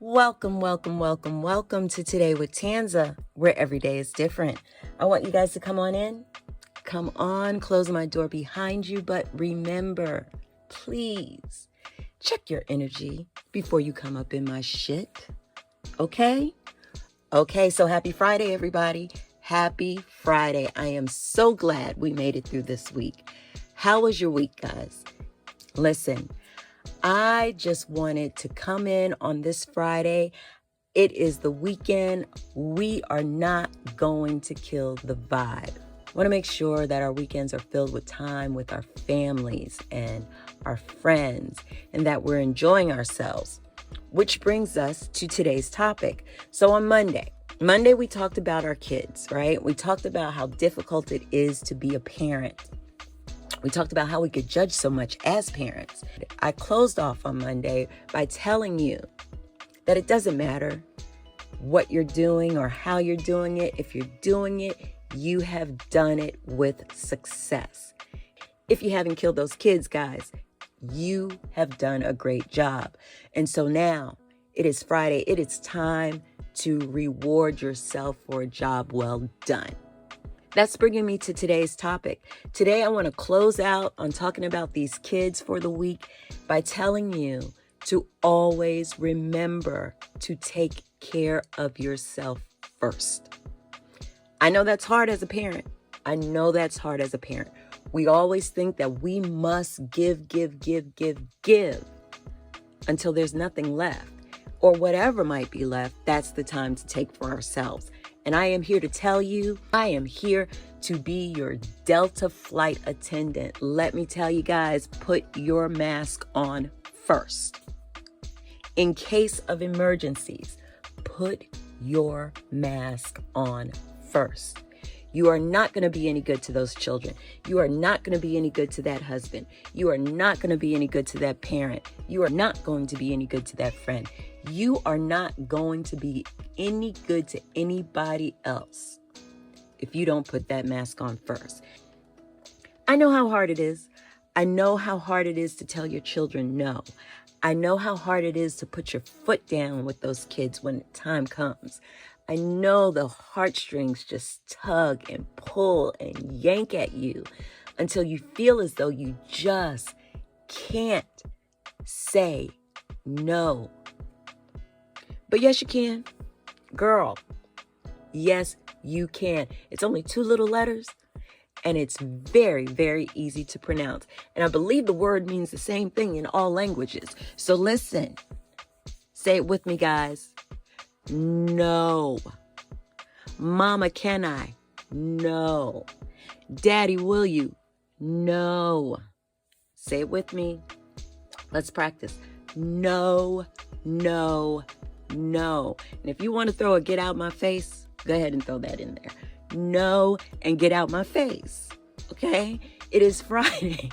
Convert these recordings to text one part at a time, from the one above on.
Welcome, welcome, welcome, welcome to Today with Tanza, where every day is different. I want you guys to come on in. Come on, close my door behind you, but remember, please check your energy before you come up in my shit. Okay? Okay, so happy Friday, everybody. Happy Friday. I am so glad we made it through this week. How was your week, guys? Listen, I just wanted to come in on this Friday. It is the weekend. We are not going to kill the vibe. I want to make sure that our weekends are filled with time with our families and our friends and that we're enjoying ourselves, which brings us to today's topic. So on Monday we talked about our kids, right? We talked about how difficult it is to be a parent. We talked about how we could judge so much as parents. I closed off on Monday by telling you that it doesn't matter what you're doing or how you're doing it. If you're doing it, you have done it with success. If you haven't killed those kids, guys, you have done a great job. And so now it is Friday. It is time to reward yourself for a job well done. That's bringing me to today's topic. Today, I want to close out on talking about these kids for the week by telling you to always remember to take care of yourself first. I know that's hard as a parent. We always think that we must give until there's nothing left, or whatever might be left. That's the time to take for ourselves. And I am here to tell you, I am here to be your Delta flight attendant. Let me tell you guys, put your mask on first. In case of emergencies, put your mask on first. You are not going to be any good to those children. You are not going to be any good to that husband. You are not going to be any good to that parent. You are not going to be any good to that friend. You are not going to be any good to anybody else if you don't put that mask on first. I know how hard it is. I know how hard it is to tell your children no. I know how hard it is to put your foot down with those kids when the time comes. I know the heartstrings just tug and pull and yank at you until you feel as though you just can't say no. But yes, you can. Girl, yes, you can. It's only 2 little letters, and it's very, very easy to pronounce. And I believe the word means the same thing in all languages. So listen, say it with me, guys. No. Mama, can I? No. Daddy, will you? No. Say it with me. Let's practice. No, no, no. And if you want to throw a get out my face, go ahead and throw that in there. No, and get out my face. Okay? It is Friday.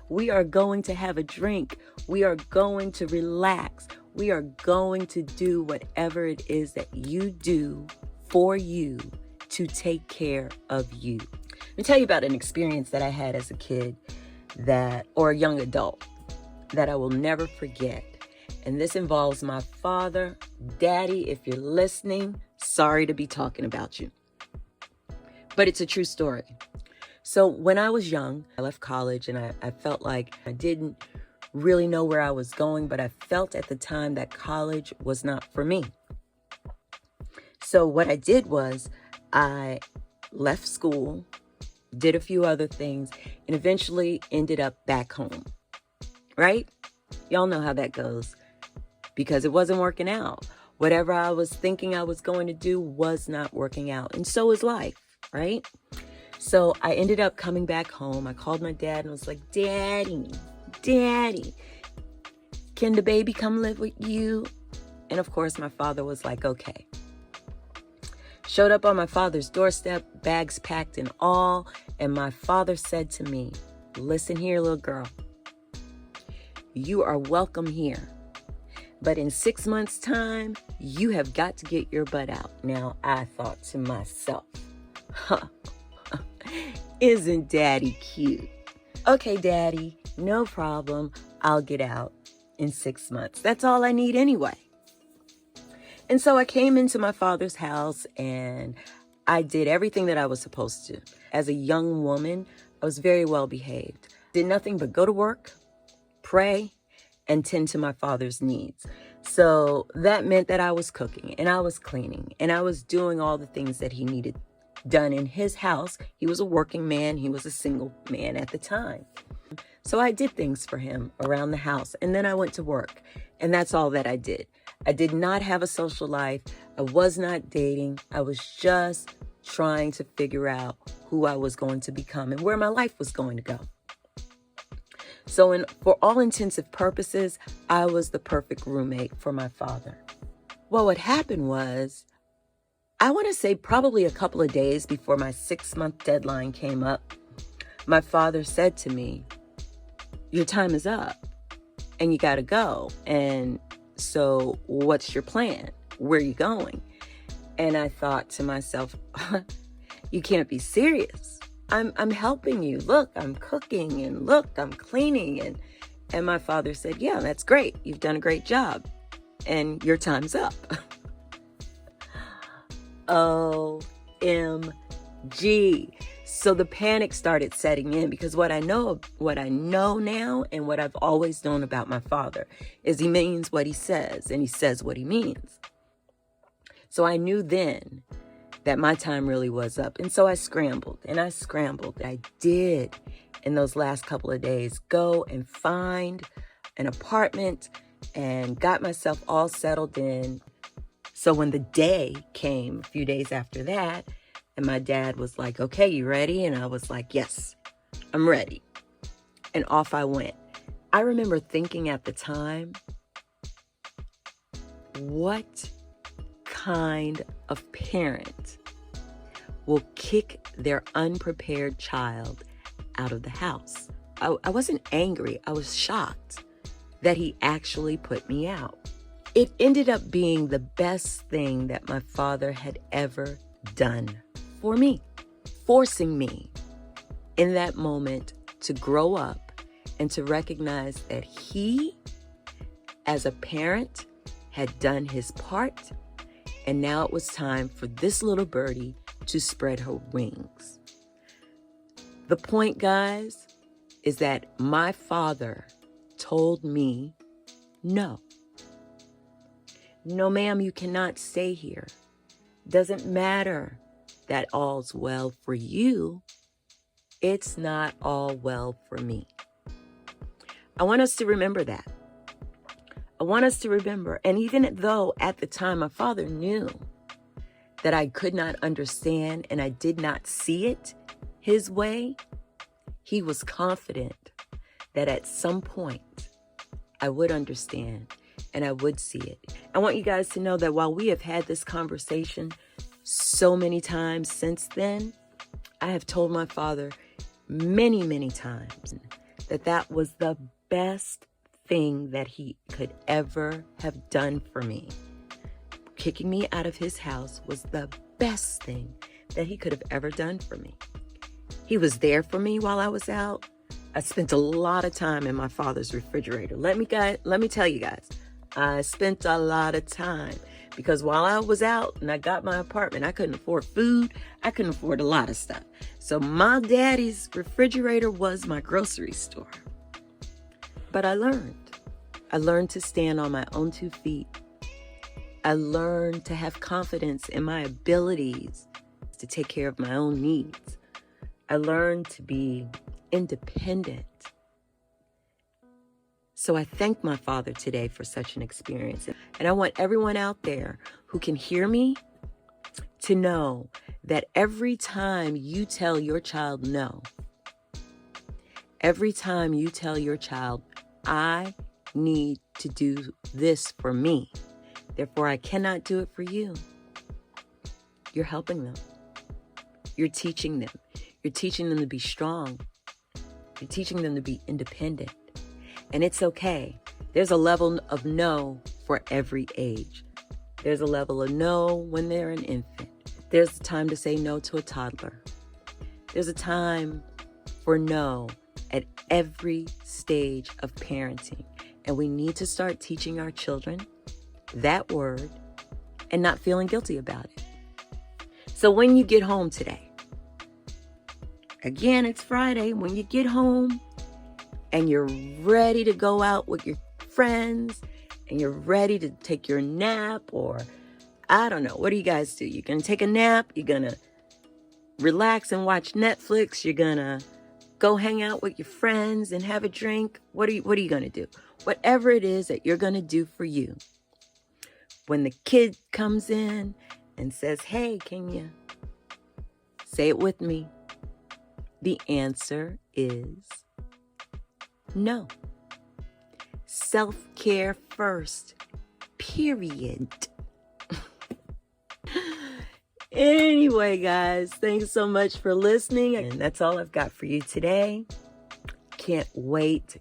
We are going to have a drink. We are going to relax. We are going to do whatever it is that you do for you to take care of you. Let me tell you about an experience that I had as a kid or a young adult that I will never forget. And this involves my father. Daddy, if you're listening, sorry to be talking about you. But it's a true story. So when I was young, I left college and I felt like I didn't really know where I was going, but I felt at the time that college was not for me. So what I did was I left school, did a few other things, and eventually ended up back home, right? Y'all know how that goes because it wasn't working out. Whatever I was thinking I was going to do was not working out. And so is life, right? So I ended up coming back home. I called my dad and I was like, Daddy, can the baby come live with you? And of course, my father was like, okay. Showed up on my father's doorstep, bags packed and all. And my father said to me, listen here, little girl. You are welcome here. But in 6 months' time, you have got to get your butt out. Now, I thought to myself, isn't Daddy cute? Okay, Daddy, no problem. I'll get out in 6 months. That's all I need anyway. And so I came into my father's house and I did everything that I was supposed to. As a young woman, I was very well behaved. Did nothing but go to work, pray, and tend to my father's needs. So that meant that I was cooking and I was cleaning and I was doing all the things that he needed done in his house. He was a working man. He was a single man at the time. So I did things for him around the house, and then I went to work, and that's all that I did. I did not have a social life. I was not dating. I was just trying to figure out who I was going to become and where my life was going to go. So for all intensive purposes, I was the perfect roommate for my father. Well, what happened was, I want to say probably a couple of days before my 6-month deadline came up, my father said to me, "Your time is up and you got to go. And so what's your plan? Where are you going?" And I thought to myself, you can't be serious. I'm helping you. Look, I'm cooking, and look, I'm cleaning. And my father said, "Yeah, that's great. You've done a great job and your time's up." OMG. So the panic started setting in, because what I know now and what I've always known about my father is he means what he says and he says what he means. So I knew then that my time really was up. And so I scrambled. I did, in those last couple of days, go and find an apartment and got myself all settled in. So when the day came, a few days after that, and my dad was like, "Okay, you ready?" And I was like, "Yes, I'm ready." And off I went. I remember thinking at the time, what kind of parent will kick their unprepared child out of the house? I wasn't angry. I was shocked that he actually put me out. It ended up being the best thing that my father had ever done for me, forcing me in that moment to grow up and to recognize that he, as a parent, had done his part, and now it was time for this little birdie to spread her wings. The point, guys, is that my father told me, "No. No, ma'am, you cannot stay here. Doesn't matter that all's well for you. It's not all well for me." I want us to remember that. I want us to remember, and even though at the time my father knew that I could not understand and I did not see it his way, he was confident that at some point I would understand and I would see it. I want you guys to know that while we have had this conversation so many times since then, I have told my father many, many times that that was the best thing that he could ever have done for me. Kicking me out of his house was the best thing that he could have ever done for me. He was there for me while I was out. I spent a lot of time in my father's refrigerator. Let me tell you guys, I spent a lot of time, because while I was out and I got my apartment, I couldn't afford food. I couldn't afford a lot of stuff. So my daddy's refrigerator was my grocery store. But I learned. I learned to stand on my own 2 feet. I learned to have confidence in my abilities to take care of my own needs. I learned to be independent. So I thank my father today for such an experience. And I want everyone out there who can hear me to know that every time you tell your child no, every time you tell your child, "I need to do this for me, therefore I cannot do it for you," you're helping them. You're teaching them. You're teaching them to be strong. You're teaching them to be independent. And it's okay. There's a level of no for every age. There's a level of no when they're an infant. There's a time to say no to a toddler. There's a time for no at every stage of parenting. And we need to start teaching our children that word and not feeling guilty about it. So when you get home today, again, it's Friday, when you get home and you're ready to go out with your friends and you're ready to take your nap, or I don't know, what do you guys do? You're going to take a nap, you're going to relax and watch Netflix, you're going to go hang out with your friends and have a drink. What are you going to do? Whatever it is that you're going to do for you. When the kid comes in and says, hey, can you say it with me? The answer is no. Self-care first, period. Anyway, guys, thanks so much for listening. And that's all I've got for you today. Can't wait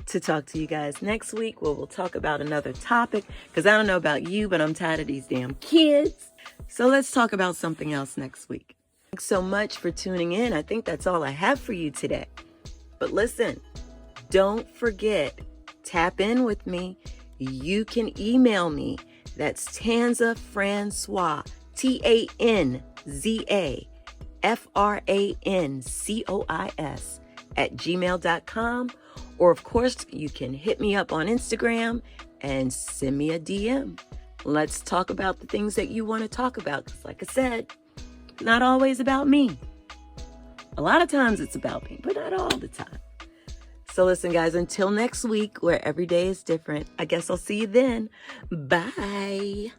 to talk to you guys next week, where we'll talk about another topic, because I don't know about you, but I'm tired of these damn kids. So let's talk about something else next week. Thanks so much for tuning in. I think that's all I have for you today. But listen, don't forget, tap in with me. You can email me. That's Tanza Francois, TanzaFrancois @gmail.com. Or, of course, you can hit me up on Instagram and send me a DM. Let's talk about the things that you want to talk about. Because, like I said, not always about me. A lot of times it's about me, but not all the time. So listen, guys, until next week, where every day is different, I guess I'll see you then. Bye.